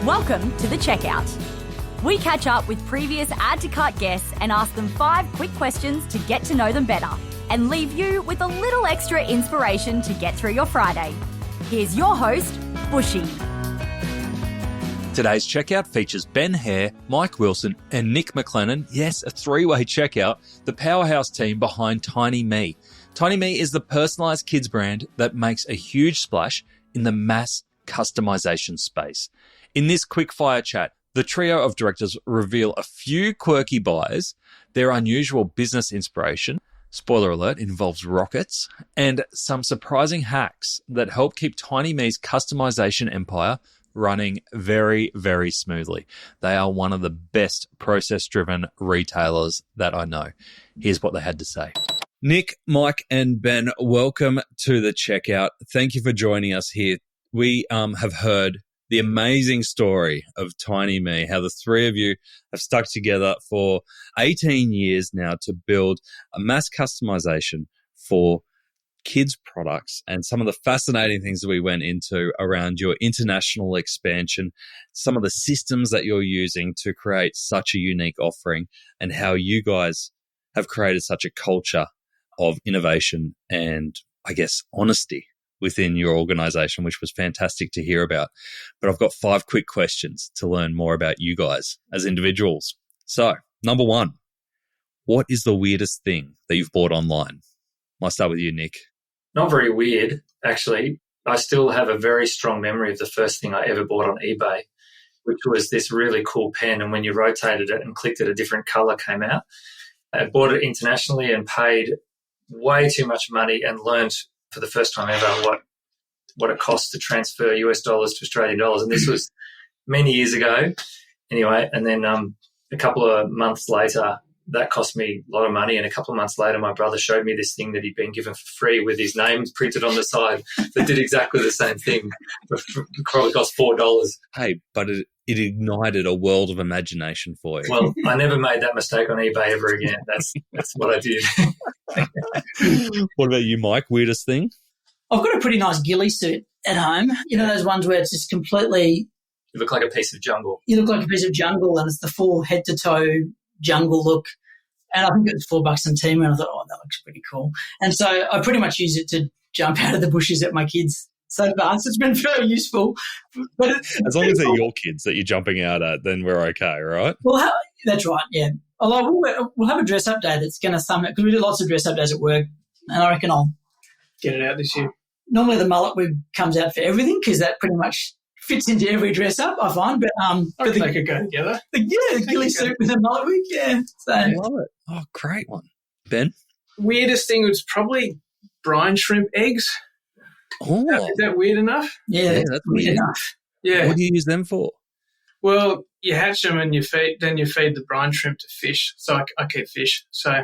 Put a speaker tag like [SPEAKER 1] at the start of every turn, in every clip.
[SPEAKER 1] Welcome to The Checkout. We catch up with previous Add to Cart guests and ask them 5 quick questions to get to know them better and leave you with a little extra inspiration to get through your Friday. Here's your host, Bushy.
[SPEAKER 2] Today's checkout features Ben Hare, Mike Wilson, and Nick McLennan. Yes, a 3-way checkout, the powerhouse team behind Tinyme. Tinyme is the personalised kids brand that makes a huge splash in the mass customisation space. In this quick-fire chat, the trio of directors reveal a few quirky buys, their unusual business inspiration, spoiler alert, involves rockets, and some surprising hacks that help keep Tinyme's customisation empire running very, very smoothly. They are one of the best process-driven retailers that I know. Here's what they had to say. Nick, Mike, and Ben, welcome to the checkout. Thank you for joining us here. We have heard the amazing story of Tinyme, how the three of you have stuck together for 18 years now to build a mass customization for kids' products, and some of the fascinating things that we went into around your international expansion, some of the systems that you're using to create such a unique offering, and how you guys have created such a culture of innovation and, I guess, honesty within your organization, which was fantastic to hear about. But I've got 5 quick questions to learn more about you guys as individuals. So, number 1, what is the weirdest thing that you've bought online? Might start with you, Nick.
[SPEAKER 3] Not very weird, actually. I still have a very strong memory of the first thing I ever bought on eBay, which was this really cool pen. And when you rotated it and clicked it, a different color came out. I bought it internationally and paid way too much money and learned for the first time ever what it costs to transfer US dollars to Australian dollars. And this was many years ago anyway. And then a couple of months later, that cost me a lot of money. And a couple of months later, my brother showed me this thing that he'd been given for free with his name printed on the side that did exactly the same thing. It probably cost $4.
[SPEAKER 2] Hey, but it ignited a world of imagination for you.
[SPEAKER 3] Well, I never made that mistake on eBay ever again. That's what I did.
[SPEAKER 2] What about you, Mike? Weirdest thing?
[SPEAKER 4] I've got a pretty nice ghillie suit at home. You know those ones where it's just completely...
[SPEAKER 3] You look like a piece of jungle.
[SPEAKER 4] You look like a piece of jungle, and it's the full head-to-toe jungle look. And I think it was $4 on Tinyme, and I thought, oh, that looks pretty cool. And so I pretty much use it to jump out of the bushes at my kids so far. So it's been very useful. But
[SPEAKER 2] as long as they're your kids that you're jumping out at, then we're okay, right?
[SPEAKER 4] Well, that's right, yeah. Although we'll have a dress-up day that's going to sum it, because we do lots of dress-up days at work, and I reckon I'll
[SPEAKER 5] get it out this year.
[SPEAKER 4] Normally the mullet wig comes out for everything because that pretty much fits into every dress-up, I find. But
[SPEAKER 5] they could go together.
[SPEAKER 4] The ghillie suit with a mullet wig, yeah. So,
[SPEAKER 2] I love it. Oh, great one. Ben?
[SPEAKER 5] Weirdest thing was probably brine shrimp eggs.
[SPEAKER 2] Oh.
[SPEAKER 5] Is that weird enough?
[SPEAKER 4] Yeah, that's weird enough.
[SPEAKER 5] Yeah.
[SPEAKER 2] What do you use them for?
[SPEAKER 5] Well, you hatch them and you feed the brine shrimp to fish. So I keep fish. So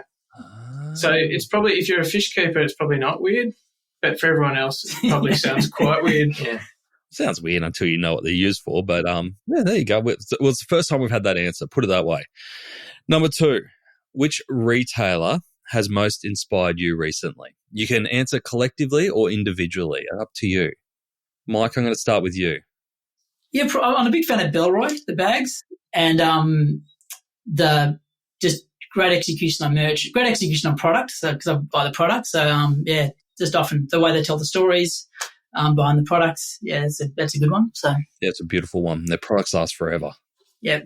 [SPEAKER 5] it's probably, if you're a fish keeper, it's probably not weird. But for everyone else, it probably sounds quite weird. Yeah.
[SPEAKER 2] Sounds weird until you know what they're used for. But yeah, there you go. Well, it's the first time we've had that answer. Put it that way. Number 2, which retailer has most inspired you recently? You can answer collectively or individually. Up to you. Mike, I'm going to start with you.
[SPEAKER 4] Yeah, I'm a big fan of Belroy, the bags, and the just great execution on merch, great execution on product. So because I buy the product, so yeah, just often the way they tell the stories behind the products. Yeah, that's a good one. So
[SPEAKER 2] yeah, it's a beautiful one. Their products last forever.
[SPEAKER 4] Yeah.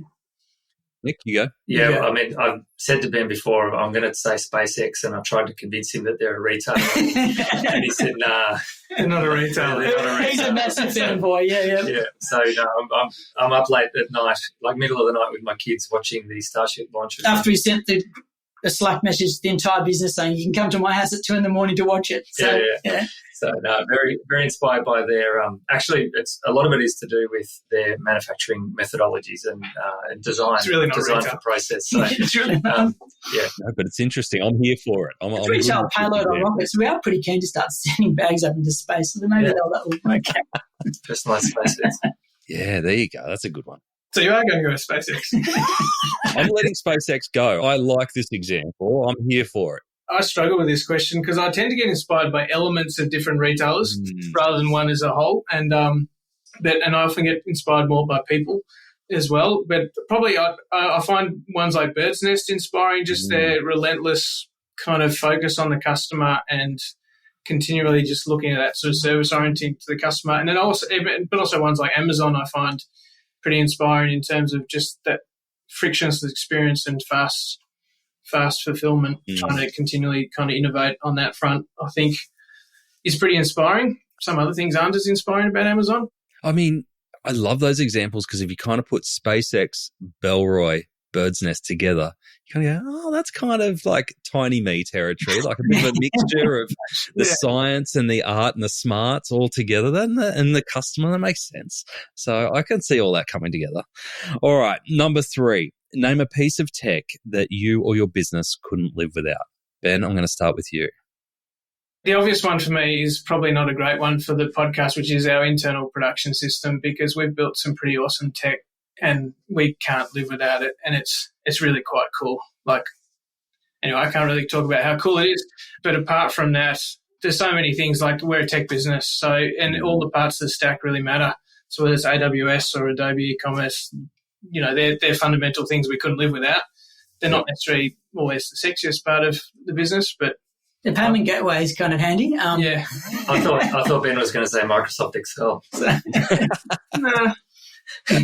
[SPEAKER 2] Nick, you go.
[SPEAKER 3] Yeah, I mean, I've said to Ben before, I'm going to say SpaceX, and I tried to convince him that they're a retailer. And he said, nah.
[SPEAKER 5] They're not a retailer.
[SPEAKER 4] He's a massive fanboy, yeah.
[SPEAKER 3] Yeah, so no, I'm up late at night, like middle of the night with my kids watching the Starship launches.
[SPEAKER 4] After he sent a Slack message to the entire business saying you can come to my house at 2 a.m. to watch it. So, yeah.
[SPEAKER 3] So no, very, very inspired by their. Actually, a lot of it is to do with their manufacturing methodologies and design.
[SPEAKER 5] It's really not
[SPEAKER 3] design
[SPEAKER 5] retail.
[SPEAKER 3] for process. So,
[SPEAKER 4] it's really not.
[SPEAKER 3] Yeah,
[SPEAKER 2] no, but it's interesting. I'm here for it.
[SPEAKER 4] It's retail payload on rockets. We are pretty keen to start sending bags up into space. So maybe that will okay.
[SPEAKER 3] Personalised spaces.
[SPEAKER 2] Yeah, there you go. That's a good one.
[SPEAKER 5] So you are going to go to SpaceX.
[SPEAKER 2] I'm letting SpaceX go. I like this example. I'm here for it.
[SPEAKER 5] I struggle with this question because I tend to get inspired by elements of different retailers rather than one as a whole. And and I often get inspired more by people as well. But probably I find ones like Bird's Nest inspiring, just their relentless kind of focus on the customer and continually just looking at that sort of service orienting to the customer. And then also ones like Amazon I find pretty inspiring in terms of just that frictionless experience and fast fulfillment, trying to continually kind of innovate on that front, I think is pretty inspiring. Some other things aren't as inspiring about Amazon.
[SPEAKER 2] I mean, I love those examples because if you kind of put SpaceX, Bellroy, Bird's Nest together, you kind of go, oh, that's kind of like Tinyme territory, like a bit of a mixture of the science and the art and the smarts all together and the customer. That makes sense. So I can see all that coming together. All right, number 3, name a piece of tech that you or your business couldn't live without. Ben, I'm going to start with you.
[SPEAKER 5] The obvious one for me is probably not a great one for the podcast, which is our internal production system, because we've built some pretty awesome tech and we can't live without it. And it's really quite cool. Like, anyway, I can't really talk about how cool it is. But apart from that, there's so many things. Like, we're a tech business, so and all the parts of the stack really matter. So whether it's AWS or Adobe eCommerce, they're fundamental things we couldn't live without. They're not necessarily always the sexiest part of the business, but
[SPEAKER 4] the payment gateway is kind of handy.
[SPEAKER 5] Yeah.
[SPEAKER 3] I thought Ben was going to say Microsoft Excel.
[SPEAKER 5] Nah.
[SPEAKER 4] Yeah,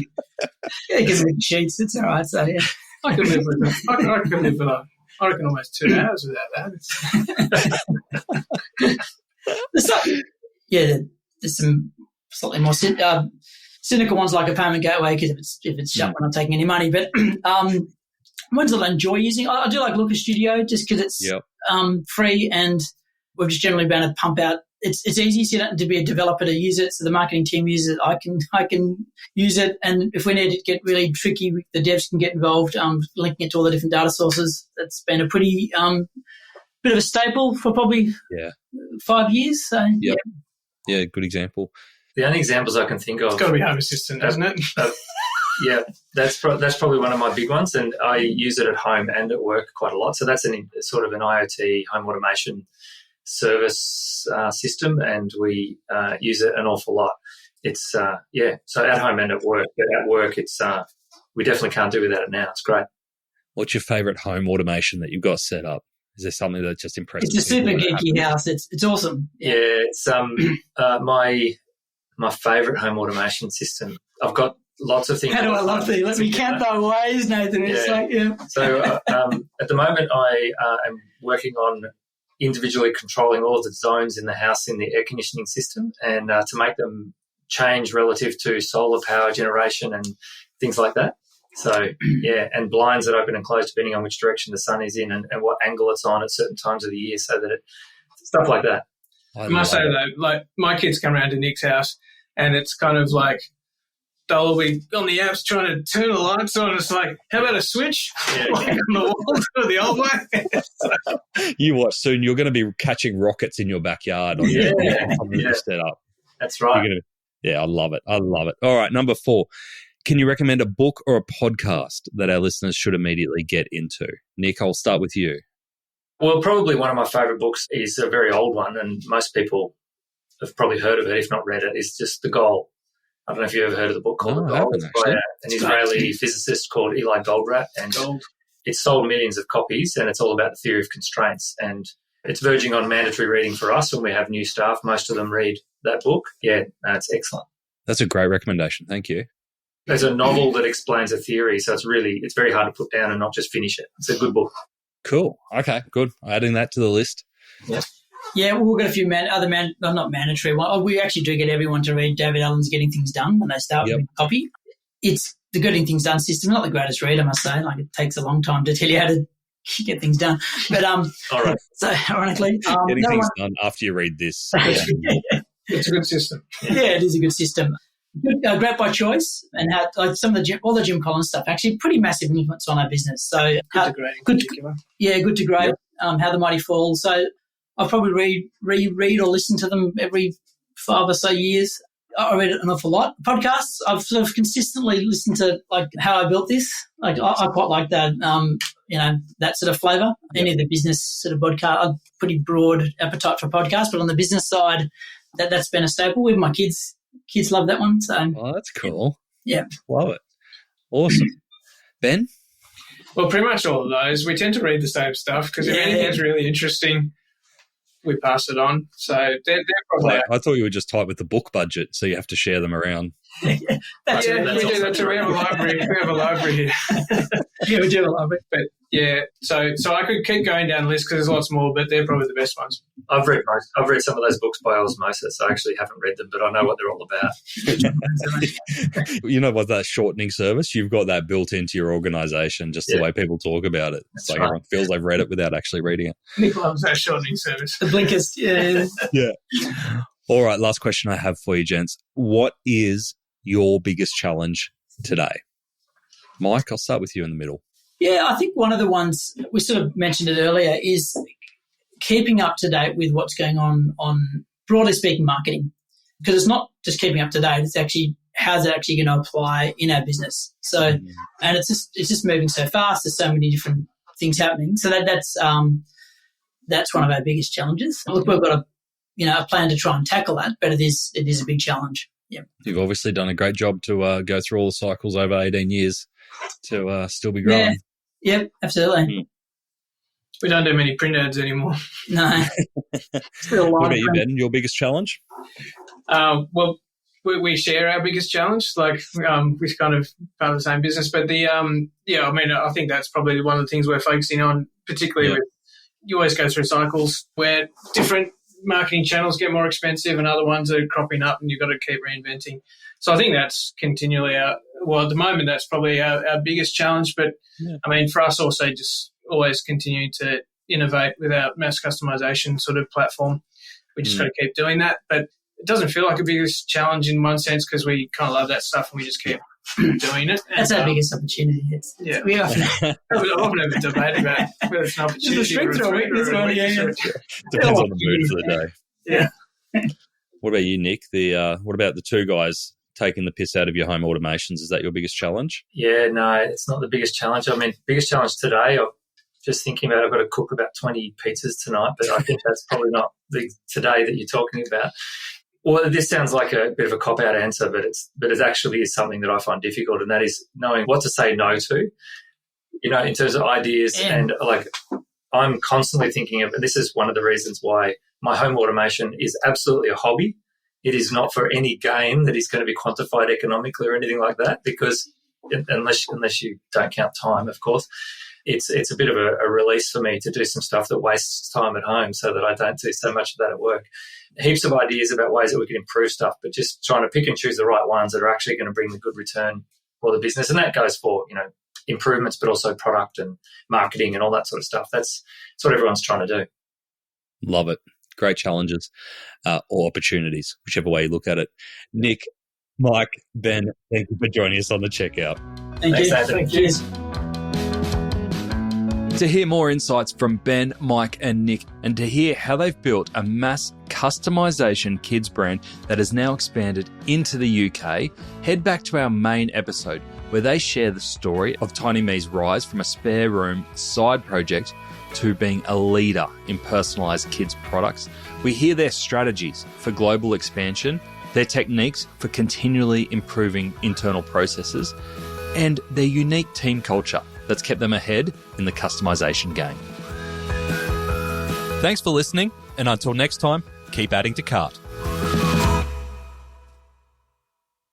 [SPEAKER 4] because with sheets, it's all right. So, yeah.
[SPEAKER 5] I can live with it. I can live with I reckon almost 2 hours without that.
[SPEAKER 4] There's some slightly more cynical ones like a payment gateway because if it's shut, we're not taking any money. But ones that I enjoy using, I do like Looker Studio just because it's free and we've just generally been able to pump out. It's easy to be a developer to use it, so the marketing team uses it. I can use it, and if we need to get really tricky, the devs can get involved, linking it to all the different data sources. That's been a pretty bit of a staple for probably 5 years. So
[SPEAKER 2] yeah, good example.
[SPEAKER 3] The only examples I can think of,
[SPEAKER 5] it's got to be Home Assistant, hasn't it?
[SPEAKER 3] Yeah, that's probably one of my big ones, and I use it at home and at work quite a lot. So that's sort of an IoT home automation service system, and we use it an awful lot. It's so at home and at work, but at work it's we definitely can't do without it now. It's great.
[SPEAKER 2] What's your favourite home automation that you've got set up? Is there something that just impresses you?
[SPEAKER 4] It's a super geeky house. It's awesome.
[SPEAKER 3] Yeah, it's my favourite home automation system. I've got lots of things.
[SPEAKER 4] How do I love these? Let me count the ways, Nathan. It's
[SPEAKER 3] So at the moment I am working on individually controlling all of the zones in the house in the air conditioning system and to make them change relative to solar power generation and things like that. So, and blinds that open and close depending on which direction the sun is in and what angle it's on at certain times of the year, so that stuff like that.
[SPEAKER 5] I must say, though, like my kids come around to Nick's house and it's kind of like they'll be on the apps trying to turn the lights on. It's like, how about a switch? Like on the wall, do the old way.
[SPEAKER 2] You watch soon. You're going to be catching rockets in your backyard on your setup.
[SPEAKER 3] That's right.
[SPEAKER 2] I love it. All right, number 4. Can you recommend a book or a podcast that our listeners should immediately get into? Nick, I'll start with you.
[SPEAKER 3] Well, probably one of my favourite books is a very old one, and most people have probably heard of it, if not read it. It's just The Goal. I don't know if you've ever heard of the book called The Goal. It's by an Israeli physicist called Eli Goldratt, and it's sold millions of copies, and it's all about the theory of constraints. And it's verging on mandatory reading for us when we have new staff. Most of them read that book. Yeah, it's excellent.
[SPEAKER 2] That's a great recommendation. Thank you.
[SPEAKER 3] There's a novel that explains a theory, so it's very hard to put down and not just finish it. It's a good book.
[SPEAKER 2] Cool. Okay, good. Adding that to the list.
[SPEAKER 3] Yeah.
[SPEAKER 4] Yeah, we've got a few not mandatory. We actually do get everyone to read David Allen's Getting Things Done when they start with a copy. It's the Getting Things Done system, not the greatest read, I must say. Like, it takes a long time to tell you how to get things done. But
[SPEAKER 3] all right.
[SPEAKER 4] So ironically,
[SPEAKER 2] getting things done after you read this.
[SPEAKER 5] It's a good system.
[SPEAKER 4] Yeah, it is a good system. Great by choice, and had some of all the Jim Collins stuff actually pretty massive influence on our business. So
[SPEAKER 5] good
[SPEAKER 4] to great. How the Mighty Fall. So I probably reread or listen to them every 5 or so years. I read it an awful lot. Podcasts, I've sort of consistently listened to, like, How I Built This. Like, I quite like that, that sort of flavour. Any of the business sort of podcast, I've pretty broad appetite for podcasts, but on the business side, that's been a staple. With my kids, kids love that one. So,
[SPEAKER 2] Oh, that's cool.
[SPEAKER 4] Yeah.
[SPEAKER 2] Love it. Awesome. Ben?
[SPEAKER 5] Well, pretty much all of those. We tend to read the same stuff because if anything's really interesting, we pass it on. So they're probably...
[SPEAKER 2] I thought you were just tight with the book budget, so you have to share them around.
[SPEAKER 5] We do that too. We have a library. here.
[SPEAKER 4] Yeah, we do a library.
[SPEAKER 5] But yeah, so I could keep going down the list because there's lots more, but they're probably the best ones.
[SPEAKER 3] I've read some of those books by osmosis. I actually haven't read them, but I know what they're all about.
[SPEAKER 2] You know what, that shortening service, you've got that built into your organisation, just the way people talk about it. It's like everyone feels they've read it without actually reading it.
[SPEAKER 5] Nick loves that shortening service.
[SPEAKER 4] The blinkers,
[SPEAKER 2] Yeah. All right, last question I have for you, gents. What is your biggest challenge today? Mike, I'll start with you in the middle.
[SPEAKER 4] Yeah, I think one of the ones, we sort of mentioned it earlier, is keeping up to date with what's going on broadly speaking, marketing. Because it's not just keeping up to date, it's actually how's it actually going to apply in our business. So, and it's just moving so fast. There's so many different things happening. So that's one of our biggest challenges. Look, we've got a plan to try and tackle that, but it is a big challenge. Yeah,
[SPEAKER 2] you've obviously done a great job to go through all the cycles over 18 years to still be growing.
[SPEAKER 4] Yeah, absolutely.
[SPEAKER 5] We don't do many print ads anymore.
[SPEAKER 4] No.
[SPEAKER 2] What about you, Ben? Your biggest challenge?
[SPEAKER 5] Well, we share our biggest challenge. Like we're kind of part of the same business, but I think that's probably one of the things we're focusing on, particularly with you always go through cycles where different marketing channels get more expensive and other ones are cropping up and you've got to keep reinventing. So I think that's continually at the moment that's probably our biggest challenge. But I mean, for us also just always continuing to innovate with our mass customization sort of platform. We just got to keep doing that. But it doesn't feel like a biggest challenge in one sense because we kind of love that stuff and we just keep doing it.
[SPEAKER 4] That's our biggest opportunity. We often
[SPEAKER 5] have a debate about whether it's an opportunity.
[SPEAKER 4] It's a strength or a weakness.
[SPEAKER 2] Depends on the mood for the day.
[SPEAKER 5] Yeah.
[SPEAKER 2] What about you, Nick? What about the two guys taking the piss out of your home automations? Is that your biggest challenge?
[SPEAKER 3] Yeah, no, it's not the biggest challenge. I mean, biggest challenge today, I'm just thinking about I've got to cook about 20 pizzas tonight, but I think that's probably not the today that you're talking about. Well, this sounds like a bit of a cop-out answer, but it actually is something that I find difficult, and that is knowing what to say no to, in terms of ideas. And, I'm constantly thinking of, and this is one of the reasons why my home automation is absolutely a hobby. It is not for any gain that is going to be quantified economically or anything like that, because unless you don't count time, of course, it's a bit of a release for me to do some stuff that wastes time at home so that I don't do so much of that at work. Heaps of ideas about ways that we can improve stuff, but just trying to pick and choose the right ones that are actually going to bring the good return for the business. And that goes for, improvements, but also product and marketing and all that sort of stuff. That's what everyone's trying to do.
[SPEAKER 2] Love it. Great challenges or opportunities, whichever way you look at it. Nick, Mike, Ben, thank you for joining us on the checkout.
[SPEAKER 4] Thank you.
[SPEAKER 2] To hear more insights from Ben, Mike, and Nick, and to hear how they've built a mass customization kids brand that has now expanded into the UK, head back to our main episode where they share the story of Tinyme's rise from a spare room side project to being a leader in personalised kids products. We hear their strategies for global expansion, their techniques for continually improving internal processes, and their unique team culture that's kept them ahead in the customisation game. Thanks for listening, and until next time, keep adding to cart.